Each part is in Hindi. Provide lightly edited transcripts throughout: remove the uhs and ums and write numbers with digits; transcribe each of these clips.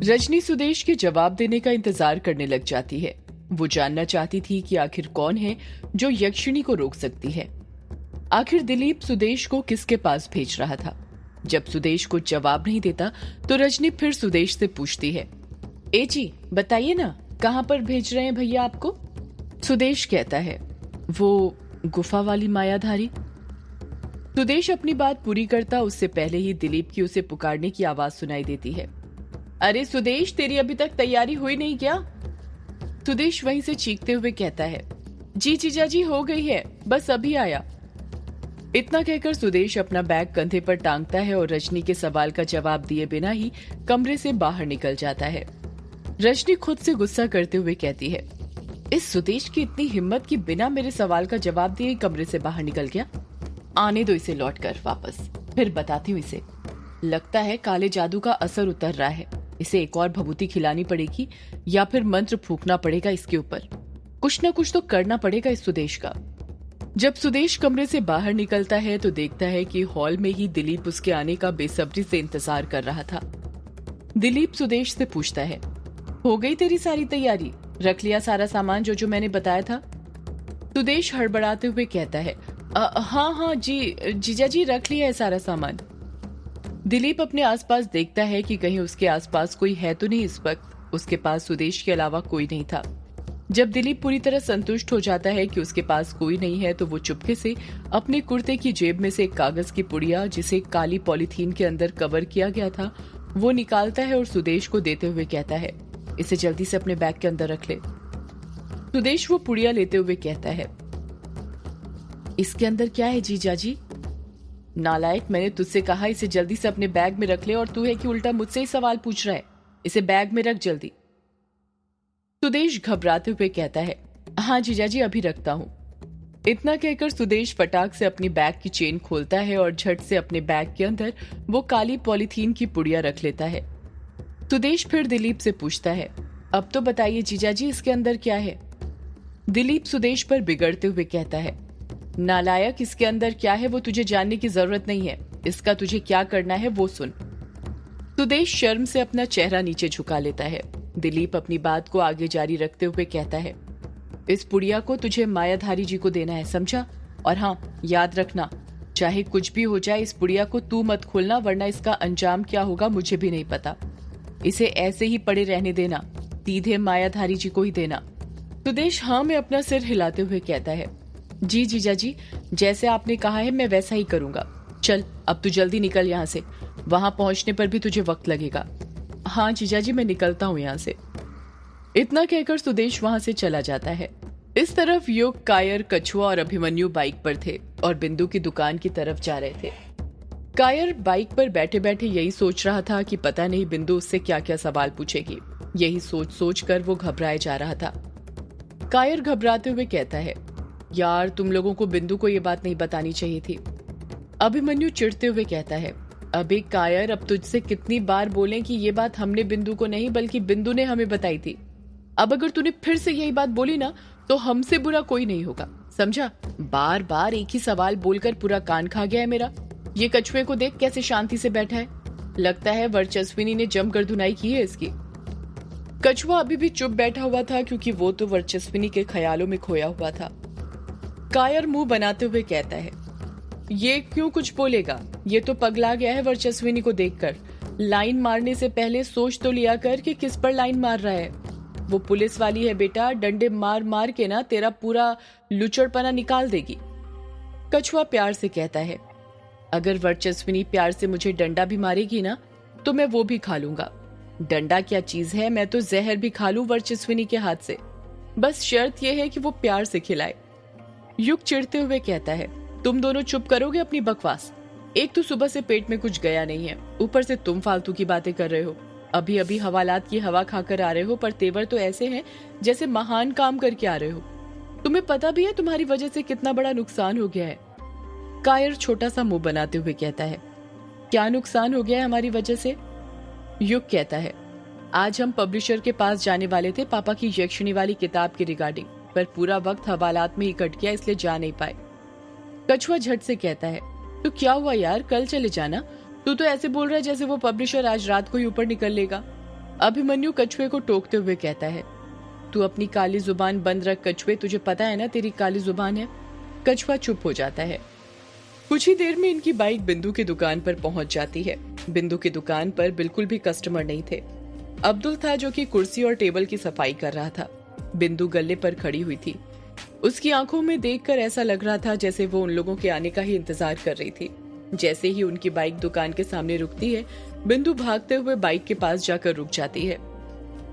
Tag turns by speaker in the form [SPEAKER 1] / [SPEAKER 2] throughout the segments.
[SPEAKER 1] रजनी सुदेश के जवाब देने का इंतजार करने लग जाती है। वो जानना चाहती थी कि आखिर कौन है जो यक्षिणी को रोक सकती है। आखिर दिलीप सुदेश को किसके पास भेज रहा था? जब सुदेश को जवाब नहीं देता तो रजनी फिर सुदेश से पूछती है, ए जी बताइए ना, कहां पर भेज रहे हैं भैया आपको? सुदेश कहता है, वो गुफा वाली मायाधारी। सुदेश अपनी बात पूरी करता उससे पहले ही दिलीप की उसे पुकारने की आवाज सुनाई देती है। अरे सुदेश, तेरी अभी तक तैयारी हुई नहीं क्या? सुदेश वहीं से चीखते हुए कहता है, जी जीजा जी हो गई है, बस अभी आया। इतना कहकर सुदेश अपना बैग कंधे पर टांगता है और रजनी के सवाल का जवाब दिए बिना ही कमरे से बाहर निकल जाता है। रजनी खुद से गुस्सा करते हुए कहती है, इस सुदेश की इतनी हिम्मत कि बिना मेरे सवाल का जवाब दिए कमरे से बाहर निकल गया। आने दो इसे लौट कर वापस, फिर बताती हूँ इसे। लगता है काले जादू का असर उतर रहा है। इसे एक और भभूति खिलानी पड़ेगी या फिर मंत्र फूकना पड़ेगा इसके ऊपर। कुछ न कुछ तो करना पड़ेगा इस सुदेश का। जब सुदेश कमरे से बाहर निकलता है तो देखता है कि हॉल में ही दिलीप उसके आने का बेसब्री से इंतजार कर रहा था। दिलीप सुदेश से पूछता है, हो गई तेरी सारी तैयारी? रख लिया सारा सामान जो मैंने बताया था? सुदेश हड़बड़ाते हुए कहता है, हाँ जी जीजा जी, रख लिया है सारा सामान। दिलीप अपने आसपास देखता है कि कहीं उसके आसपास कोई है तो नहीं। इस वक्त उसके पास सुदेश के अलावा कोई नहीं था। जब दिलीप पूरी तरह संतुष्ट हो जाता है कि उसके पास कोई नहीं है तो वो चुपके से अपने कुर्ते की जेब में से एक कागज की पुड़िया, जिसे काली पॉलीथीन के अंदर कवर किया गया था, वो निकालता है और सुदेश को देते हुए कहता है, इसे जल्दी से अपने बैग के अंदर रख ले। सुदेश वो पुड़िया लेते हुए कहता है, इसके अंदर क्या है जीजा जी? नालायक, मैंने तुझसे कहा इसे जल्दी से अपने बैग में रख ले और तू है कि उल्टा मुझसे ही सवाल पूछ रहा है। इसे बैग में रख जल्दी। सुदेश घबराते हुए कहता है, हाँ जीजा जी अभी रखता हूँ। इतना कहकर सुदेश फटाक से अपनी बैग की चेन खोलता है और झट से अपने बैग के अंदर वो काली पॉलीथीन की पुड़िया रख लेता है। सुदेश फिर दिलीप से पूछता है, अब तो बताइए जीजा जी इसके अंदर क्या है? दिलीप सुदेश पर बिगड़ते हुए कहता है, नालायक, इसके अंदर क्या है वो तुझे जानने की जरूरत नहीं है। इसका तुझे क्या करना है वो सुन। सुदेश शर्म से अपना चेहरा नीचे झुका लेता है। दिलीप अपनी बात को आगे जारी रखते हुए कहता है, इस पुड़िया को तुझे मायाधारी जी को देना है, समझा? और हाँ, याद रखना, चाहे कुछ भी हो जाए इस पुड़िया को तू मत खोलना, वरना इसका अंजाम क्या होगा मुझे भी नहीं पता। इसे ऐसे ही पड़े रहने देना, सीधे मायाधारी जी को ही देना। सुदेश हाँ में अपना सिर हिलाते हुए कहता है, जी जीजा जी, जैसे आपने कहा है मैं वैसा ही करूंगा। चल अब तू जल्दी निकल यहाँ से, वहां पहुंचने पर भी तुझे वक्त लगेगा। हाँ जीजा जी, मैं निकलता हूँ यहाँ से। इतना कहकर सुदेश वहां से चला जाता है। इस तरफ युग, कायर, कछुआ और अभिमन्यु बाइक पर थे और बिंदु की दुकान की तरफ जा रहे थे। कायर बाइक पर बैठे बैठे यही सोच रहा था कि पता नहीं बिंदु उससे क्या क्या सवाल पूछेगी। यही सोच सोच कर वो घबराए जा रहा था। कायर घबराते हुए कहता है, यार तुम लोगों को बिंदु को ये बात नहीं बतानी चाहिए थी। अभिमन्यु चिढ़ते हुए कहता है, अबे कायर, अब तुझसे कितनी बार बोलें कि ये बात हमने बिंदु को नहीं बल्कि बिंदु ने हमें बताई थी। अब अगर तूने फिर से यही बात बोली ना तो हमसे बुरा कोई नहीं होगा, समझा? बार बार एक ही सवाल बोलकर पूरा कान खा गया है मेरा। ये कछुए को देख कैसे शांति से बैठा है। लगता है वर्चस्विनी ने जमकर धुनाई की है इसकी। कछुआ अभी भी चुप बैठा हुआ था क्योंकि वो तो वर्चस्विनी के ख्यालों में खोया हुआ था। कायर मुंह बनाते हुए कहता है, ये क्यों कुछ बोलेगा? ये तो पगला गया है वर्चस्विनी को देखकर। लाइन मारने से पहले सोच तो लिया कर कि किस पर लाइन मार रहा है। वो पुलिस वाली है बेटा, डंडे मार मार के ना तेरा पूरा लुचड़पना निकाल देगी। कछुआ प्यार से कहता है, अगर वर्चस्विनी प्यार से मुझे डंडा भी मारेगी ना तो मैं वो भी खा लूंगा। डंडा क्या चीज है, मैं तो जहर भी खा लूं वर्चस्विनी के हाथ से। बस शर्त यह है कि वो प्यार से खिलाए। युग चिढ़ते हुए कहता है, तुम दोनों चुप करोगे अपनी बकवास? एक तो सुबह से पेट में कुछ गया नहीं है, ऊपर से तुम फालतू की बातें कर रहे हो। अभी अभी हवालात की हवा खाकर आ रहे हो, पर तेवर तो ऐसे हैं जैसे महान काम करके आ रहे हो। तुम्हें पता भी है तुम्हारी वजह से कितना बड़ा नुकसान हो गया है। कायर छोटा सा मुंह बनाते हुए कहता है, क्या नुकसान हो गया है हमारी वजह से? युग कहता है, आज हम पब्लिशर के पास जाने वाले थे पापा की यक्षिणी वाली किताब की रिगार्डिंग, पर पूरा वक्त हवालात में ही कट गया इसलिए जा नहीं पाए। कछुआ झट से कहता है, तो क्या हुआ यार, कल चले जाना। तू तो ऐसे बोल रहा है जैसे वो पब्लिशर आज रात को ही ऊपर निकल लेगा। अभिमन्यु कछुए को टोकते हुए कहता है, तू अपनी काली जुबान बंद रख कछुए, तुझे पता है ना तेरी काली जुबान है। कछुआ चुप हो जाता है। कुछ ही देर में इनकी बाइक बिंदु की दुकान पर पहुंच जाती है। बिंदु की दुकान पर बिल्कुल भी कस्टमर नहीं थे। अब्दुल था जो कि कुर्सी और टेबल की सफाई कर रहा था। बिंदु गल्ले पर खड़ी हुई थी। उसकी आंखों में देखकर ऐसा लग रहा था जैसे वो उन लोगों के आने का ही इंतजार कर रही थी। जैसे ही उनकी बाइक दुकान के सामने रुकती है, बिंदु भागते हुए बाइक के पास जाकर रुक जाती है।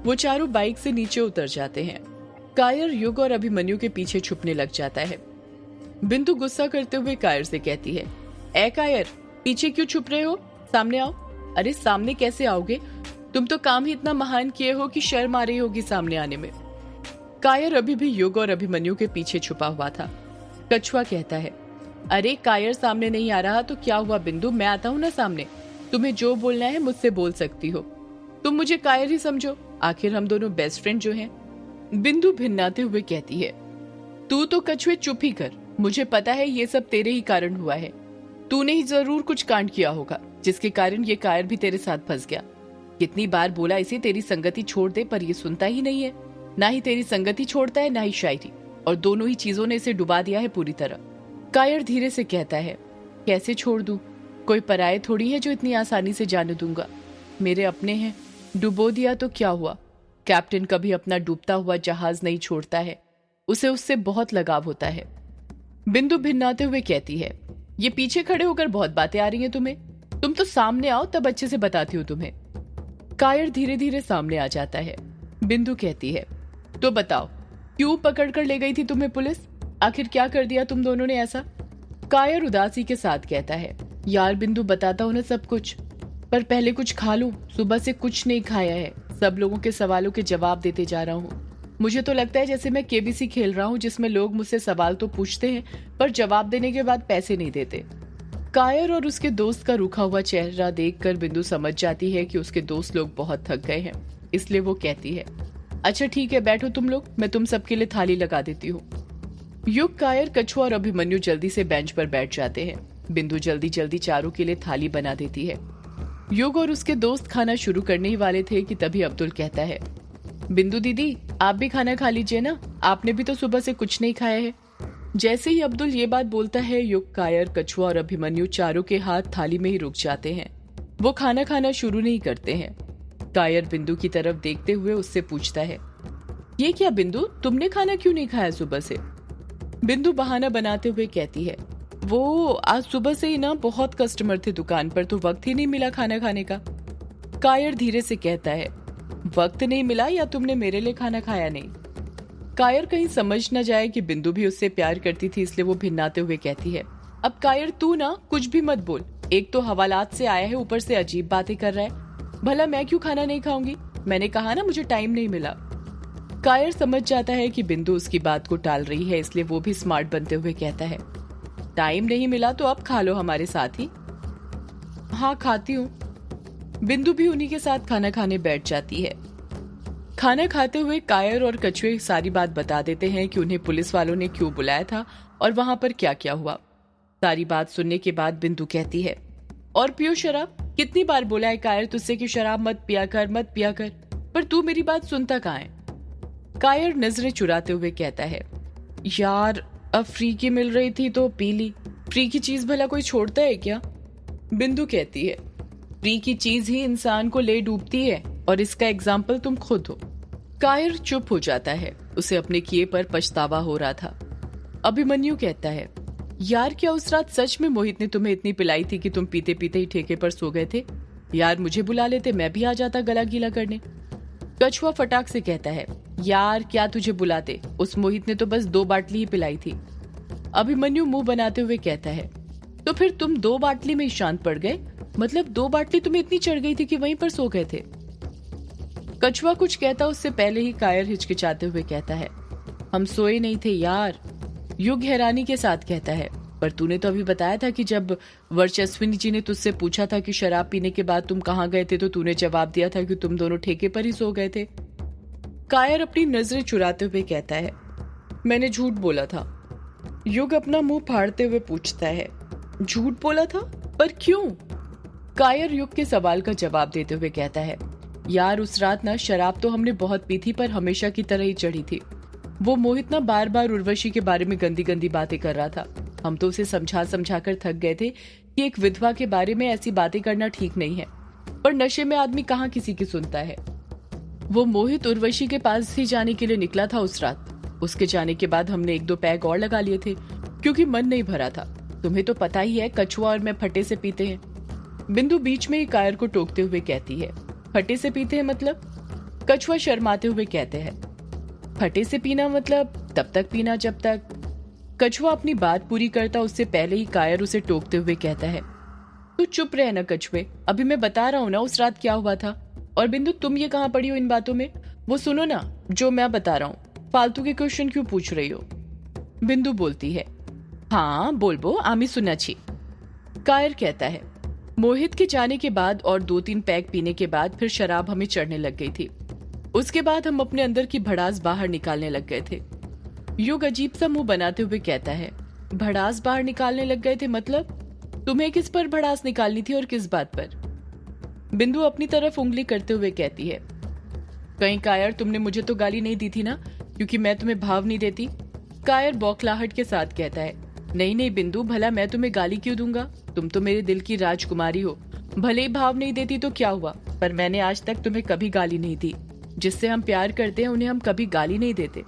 [SPEAKER 1] वो चारों बाइक से नीचे उतर जाते हैं। कायर, युग और अभिमन्यु के पीछे छुपने लग जाता है। बिंदु गुस्सा करते हुए कायर से कहती है, ए कायर, पीछे क्यों छुप रहे हो, सामने आओ। अरे सामने कैसे आओगे, तुम तो काम ही इतना महान किए हो कि शर्म आ रही होगी सामने आने में। कायर अभी भी युग और अभिमन्यु के पीछे छुपा हुआ था। कछुआ कहता है, अरे कायर सामने नहीं आ रहा तो क्या हुआ बिंदु, मैं आता हूँ ना सामने। तुम्हें जो बोलना है मुझसे बोल सकती हो। तुम मुझे कायर ही समझो, आखिर हम दोनों बेस्ट फ्रेंड जो हैं। बिंदु भिन्नाते हुए कहती है, तू तो कछुए चुप ही कर, मुझे पता है ये सब तेरे ही कारण हुआ है। तूने ही जरूर कुछ कांड किया होगा जिसके कारण ये कायर भी तेरे साथ फंस गया। कितनी बार बोला इसे तेरी संगति छोड़ दे, पर ये सुनता ही नहीं है। ना ही तेरी संगति छोड़ता है, ना ही शायरी, और दोनों ही चीजों ने इसे डुबा दिया है पूरी तरह। कायर धीरे से कहता है, कैसे छोड़ दूं, कोई पराये थोड़ी है जो इतनी आसानी से जाने दूंगा। मेरे अपने हैं, डुबो दिया तो क्या हुआ। कैप्टन कभी अपना डूबता हुआ जहाज नहीं छोड़ता है, उसे उससे बहुत लगाव होता है। बिंदु भिन्नाते हुए कहती है, ये पीछे खड़े होकर बहुत बातें आ रही हैं तुम्हें, तुम तो सामने आओ तब अच्छे से बताती हूँ तुम्हें। कायर धीरे धीरे सामने आ जाता है। बिंदु कहती है, तो बताओ क्यों पकड़ कर ले गई थी तुम्हें पुलिस, आखिर क्या कर दिया तुम दोनों ने ऐसा। कायर उदासी के साथ कहता है, यार बिंदु बताता हूँ ना सब कुछ, पर पहले कुछ खा लूं, सुबह से कुछ नहीं खाया है, सब लोगों के सवालों के जवाब देते जा रहा हूँ। मुझे तो लगता है जैसे मैं केबीसी खेल रहा हूँ जिसमें लोग मुझसे सवाल तो पूछते हैं पर जवाब देने के बाद पैसे नहीं देते। कायर और उसके दोस्त का रूखा हुआ चेहरा देखकर बिंदु समझ जाती है कि उसके दोस्त लोग बहुत थक गए हैं, इसलिए वो कहती है, अच्छा ठीक है बैठो तुम लोग, मैं तुम सबके लिए थाली लगा देती हूँ। युग, कायर, कछुआ और अभिमन्यु जल्दी से बेंच पर बैठ जाते हैं। बिंदु जल्दी जल्दी चारों के लिए थाली बना देती है। युग और उसके दोस्त खाना शुरू करने ही वाले थे कि तभी अब्दुल कहता है, बिंदु दीदी आप भी खाना खा लीजिए ना, आपने भी तो सुबह से कुछ नहीं खाया है। जैसे ही अब्दुल ये बात बोलता है, युग, कायर, कछुआ और अभिमन्यु चारों के हाथ थाली में ही रुक जाते हैं। वो खाना खाना शुरू नहीं करते हैं। कायर बिंदु की तरफ देखते हुए उससे पूछता है, ये क्या बिंदु, तुमने खाना क्यों नहीं खाया सुबह से। बिंदु बहाना बनाते हुए कहती है, वो आज सुबह से ही ना बहुत कस्टमर थे दुकान पर, तो वक्त ही नहीं मिला खाना खाने का। कायर धीरे से कहता है, वक्त नहीं मिला या तुमने मेरे लिए खाना खाया नहीं। कायर कहीं समझ न जाए कि बिंदु भी उससे प्यार करती थी, इसलिए वो भिन्नाते हुए कहती है, अब कायर तू ना कुछ भी मत बोल, एक तो हवालात से आया है, ऊपर से अजीब बातें कर रहा है। भला मैं क्यों खाना नहीं खाऊंगी, मैंने कहा ना मुझे टाइम नहीं मिला। कायर समझ जाता है कि बिंदु उसकी बात को टाल रही है, इसलिए वो भी स्मार्ट बनते हुए कहता है, टाइम नहीं मिला तो अब खा लो हमारे साथ ही। हाँ खाती हूँ। बिंदु भी उन्हीं के साथ खाना खाने बैठ जाती है। खाना खाते हुए कायर और कछुए सारी बात बता देते हैं कि उन्हें पुलिस वालों ने क्यों बुलाया था और वहां पर क्या क्या हुआ। सारी बात सुनने के बाद बिंदु कहती है, और पियो शराब, कितनी बार बोला है कायर तुझसे कि शराब मत पिया कर, मत पिया कर, पर तू मेरी बात सुनता कहाँ है। कायर नजरें चुराते हुए कहता है, यार अब फ्री की मिल रही थी तो पी ली, फ्री की चीज भला कोई छोड़ता है क्या। बिंदु कहती है, फ्री की चीज ही इंसान को ले डूबती है और इसका एग्जाम्पल तुम खुद हो। कायर चुप हो जाता है, उसे अपने किए पर पछतावा हो रहा था। अभिमन्यु कहता है, यार क्या उस रात सच में मोहित ने तुम्हें इतनी पिलाई थी कि तुम पीते पीते ही ठेके पर सो गए थे। यार मुझे बुला लेते, मैं भी आ जाता गला गीला करने। कछुआ फटाक से कहता है, यार क्या तुझे बुलाते, उस मोहित ने तो बस 2 बाटली ही पिलाई थी। अभिमन्यु मुंह बनाते हुए कहता है, तो फिर तुम 2 बाटली में ही शांत पड़ गए, मतलब 2 बाटली तुम्हें इतनी चढ़ गई थी कि वहीं पर सो गए थे। कछुआ कुछ कहता उससे पहले ही कायर हिचकिचाते हुए कहता है, हम सोए नहीं थे यार। युग हैरानी के साथ कहता है, पर तूने तो अभी बताया था कि जब वर्चस्विनी जी ने तुझसे पूछा था कि शराब पीने के बाद तुम कहाँ गए थे, तो तूने जवाब दिया था कि तुम दोनों ठेके पर ही सो गए थे। कायर अपनी नजरें चुराते हुए कहता है, मैंने झूठ बोला था। युग अपना मुंह फाड़ते हुए पूछता है, झूठ बोला था? पर क्यों? कायर युग के सवाल का जवाब देते हुए कहता है, यार उस रात ना शराब तो हमने बहुत पी थी, पर हमेशा की तरह ही चढ़ी थी। वो मोहित ना बार बार उर्वशी के बारे में गंदी गंदी बातें कर रहा था। हम तो उसे समझा समझा कर थक गए थे कि एक विधवा के बारे में ऐसी बातें करना ठीक नहीं है, पर नशे में आदमी कहाँ किसी की सुनता है। वो मोहित उर्वशी के पास ही जाने के लिए निकला था उस रात। उसके जाने के बाद हमने 1-2 पैग और लगा लिए थे, क्योंकि मन नहीं भरा था। तुम्हें तो पता ही है, कछुआ और मैं फटे से पीते हैं। बिंदु बीच में ही कायर को टोकते हुए कहती है, फटे से पीते हैं मतलब? कछुआ शर्माते हुए कहते हैं, फटे से पीना मतलब तब तक पीना जब तक। कछुआ अपनी बात पूरी करता उससे पहले ही कायर उसे टोकते हुए कहता है, तू चुप रहे ना कछुए, अभी मैं बता रहा हूँ ना उस रात क्या हुआ था। और बिंदु तुम ये कहाँ पड़ी हो इन बातों में? वो सुनो ना जो मैं बता रहा हूँ, फालतू के क्वेश्चन क्यों पूछ रही हो? बिंदु बोलती है, हाँ बोलबो, आमी सुना छी। कायर कहता है, मोहित के जाने के बाद और 2-3 पैक पीने के बाद फिर शराब हमें चढ़ने लग गई थी। उसके बाद हम अपने अंदर की भड़ास बाहर निकालने लग गए थे। युग अजीब सा मुंह बनाते हुए कहता है, भड़ास बाहर निकालने लग गए थे मतलब? तुम्हें किस पर भड़ास निकालनी थी और किस बात पर? बिंदु अपनी तरफ उंगली करते हुए कहती है, कहीं कायर तुमने मुझे तो गाली नहीं दी थी ना, क्योंकि मैं तुम्हें भाव नहीं देती? कायर बौखलाहट के साथ कहता है, नहीं नहीं बिंदु, भला मैं तुम्हें गाली क्यों दूंगा? तुम तो मेरे दिल की राजकुमारी हो। भले ही भाव नहीं देती तो क्या हुआ, पर मैंने आज तक तुम्हें कभी गाली नहीं दी। जिससे हम प्यार करते हैं उन्हें हम कभी गाली नहीं देते।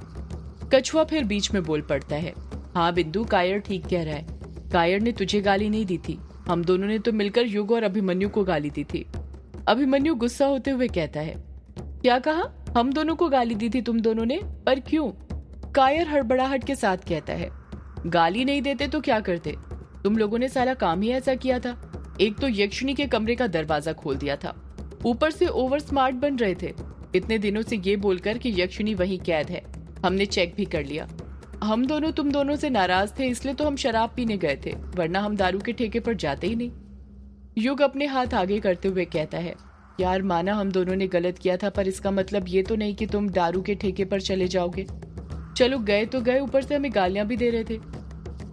[SPEAKER 1] कछुआ फिर बीच में बोल पड़ता है, हाँ बिंदु, कायर ठीक कह रहा है। कायर ने तुझे गाली नहीं दी थी, हम दोनों ने तो मिलकर युग और अभिमन्यु को गाली दी थी। अभिमन्यु गुस्सा होते हुए कहता है, क्या कहा? हम दोनों को गाली दी थी तुम दोनों ने? पर क्यों? कायर हड़बड़ाहट के साथ कहता है, गाली नहीं देते तो क्या करते? तुम लोगों ने सारा काम ही ऐसा किया था। एक तो यक्षिणी के कमरे का दरवाजा खोल दिया था, ऊपर से ओवर स्मार्ट बन रहे थे इतने दिनों से ये बोलकर कि यक्षिणी वहीं कैद है। हमने चेक भी कर लिया। हम दोनों तुम दोनों से नाराज थे, इसलिए तो हम शराब पीने गए थे, वरना हम दारू के ठेके पर जाते ही नहीं। युग अपने हाथ आगे करते हुए कहता है, यार माना हम दोनों ने गलत किया था, पर इसका मतलब ये तो नहीं कि तुम दारू के ठेके पर चले जाओगे। चलो गए तो गए, ऊपर से हमें गालियां भी दे रहे थे।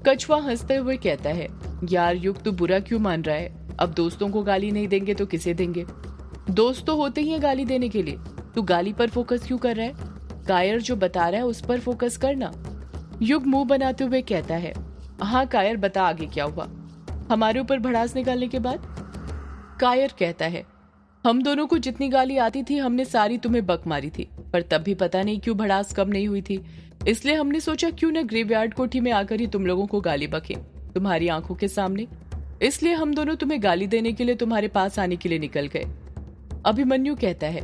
[SPEAKER 1] कछुआ हंसते हुए कहता है, यार युग तू बुरा क्यों मान रहा है? अब दोस्तों को गाली नहीं देंगे तो किसे देंगे? दोस्त तो होते ही है गाली देने के लिए। तू गाली पर फोकस क्यों कर रहा है? कायर जो बता रहा है उस पर फोकस करना। युग मुंह बनाते हुए कहता है, हाँ कायर बता आगे क्या हुआ हमारे ऊपर भड़ास निकालने के बाद? कायर कहता है, हम दोनों को जितनी गाली आती थी हमने सारी तुम्हें बक मारी थी, पर तब भी पता नहीं क्यों भड़ास कम नहीं हुई थी। इसलिए हमने सोचा क्यों न ग्रेवयार्ड कोठी में आकर ही तुम लोगों को गाली बके तुम्हारी आंखों के सामने। इसलिए हम दोनों तुम्हें गाली देने के लिए तुम्हारे पास आने के लिए निकल गए। अभिमन्यु कहता है,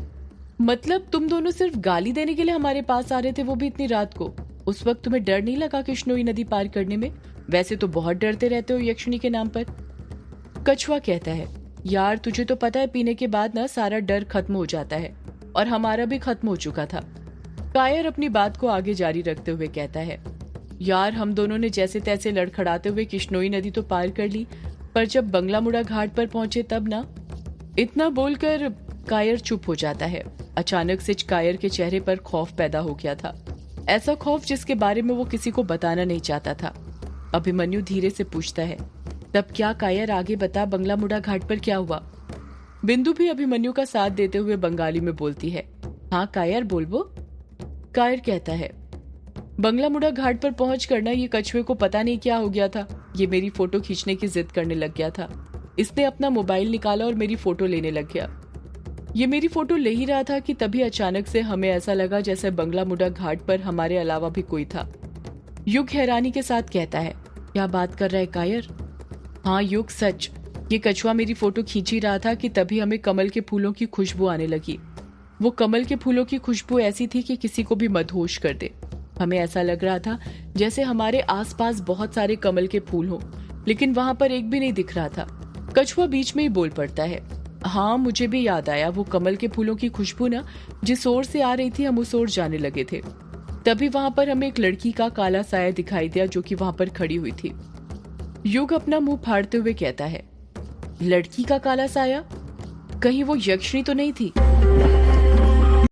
[SPEAKER 1] मतलब तुम दोनों सिर्फ गाली देने के लिए हमारे पास आ रहे थे, वो भी इतनी रात को? उस वक्त तुम्हें डर नहीं लगा कृष्णोई नदी पार करने में? वैसे तो बहुत डरते रहते हो यक्षिणी के नाम पर। कछुआ कहता है, यार तुझे तो पता है पीने के बाद ना सारा डर खत्म हो जाता है, और हमारा भी खत्म हो चुका था। कायर अपनी बात को आगे जारी रखते हुए कहता है, यार हम दोनों ने जैसे तैसे लड़खड़ाते हुए कृष्णोई नदी तो पार कर ली, पर जब बंगला मुड़ा घाट पर पहुंचे तब ना। इतना बोलकर कायर चुप हो जाता है। अचानक से कायर के चेहरे पर खौफ पैदा हो गया था, ऐसा खौफ जिसके बारे में वो किसी को बताना नहीं चाहता था। अभिमन्यु धीरे से पूछता है, तब क्या कायर आगे बता, बंगला मुड़ा घाट पर क्या हुआ? बिंदु भी अभिमन्यु का साथ देते हुए बंगाली में बोलती है, हाँ कायर बोलबो। कायर कहता है, बंगला मुड़ा घाट पर पहुंच करना ये कछुए को पता नहीं क्या हो गया था, ये मेरी फोटो खींचने की जिद करने लग गया था। इसने अपना मोबाइल निकाला और मेरी फोटो लेने लग गया। ये मेरी फोटो ले ही रहा था कि तभी अचानक से हमें ऐसा लगा जैसे बंगला मुड़ा घाट पर हमारे अलावा भी कोई था। युग हैरानी के साथ कहता है, क्या बात कर रहा है कायर? हाँ युग सच, ये कछुआ मेरी फोटो खींच ही रहा था कि तभी हमें कमल के फूलों की खुशबू आने लगी। वो कमल के फूलों की खुशबू ऐसी थी कि किसी को भी मदहोश कर दे। हमें ऐसा लग रहा था जैसे हमारे आसपास बहुत सारे कमल के फूल हों, लेकिन वहां पर एक भी नहीं दिख रहा था। कछुआ बीच में ही बोल पड़ता है, हाँ मुझे भी याद आया, वो कमल के फूलों की खुशबू ना जिस ओर से आ रही थी हम उस ओर जाने लगे थे। तभी वहां पर हमें एक लड़की का काला साया दिखाई दिया जो कि वहां पर खड़ी हुई थी। युग अपना मुंह फाड़ते हुए कहता है, लड़की का काला साया? कहीं वो यक्षिणी तो नहीं थी?